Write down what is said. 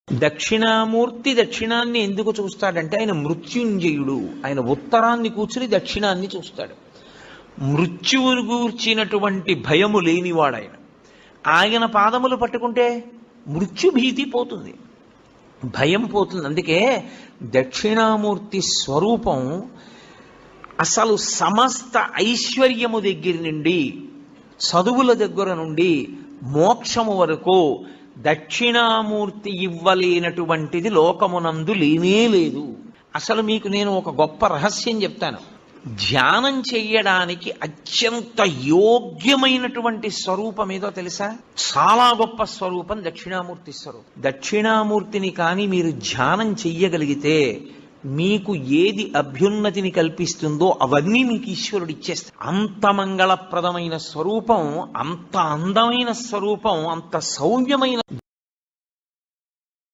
దక్షిణామూర్తి దక్షిణాన్ని ఎందుకు చూస్తాడంటే ఆయన మృత్యుంజయుడు. ఆయన ఉత్తరాన్ని కూర్చుని దక్షిణాన్ని చూస్తాడు. మృత్యువును గూర్చినటువంటి భయము లేనివాడాయన. ఆయన పాదములు పట్టుకుంటే మృత్యుభీతి పోతుంది, భయం పోతుంది. అందుకే దక్షిణామూర్తి స్వరూపం అసలు సమస్త ఐశ్వర్యము దగ్గర నుండి, చదువుల దగ్గర నుండి, మోక్షము వరకు దక్షిణామూర్తి ఇవ్వలేనటువంటిది లోకమునందు లేనే లేదు. అసలు మీకు నేను ఒక గొప్ప రహస్యం చెప్తాను. ధ్యానం చెయ్యడానికి అత్యంత యోగ్యమైనటువంటి స్వరూపం ఏదో తెలుసా? చాలా గొప్ప స్వరూపం దక్షిణామూర్తి స్వరూపం. దక్షిణామూర్తిని కానీ మీరు ధ్యానం చెయ్యగలిగితే మీకు ఏది అభ్యున్నతిని కల్పిస్తుందో అవన్నీ మీకు ఈశ్వరుడు ఇచ్చేస్తాడు. అంత మంగళప్రదమైన స్వరూపం, అంత అందమైన స్వరూపం, అంత సౌమ్యమైన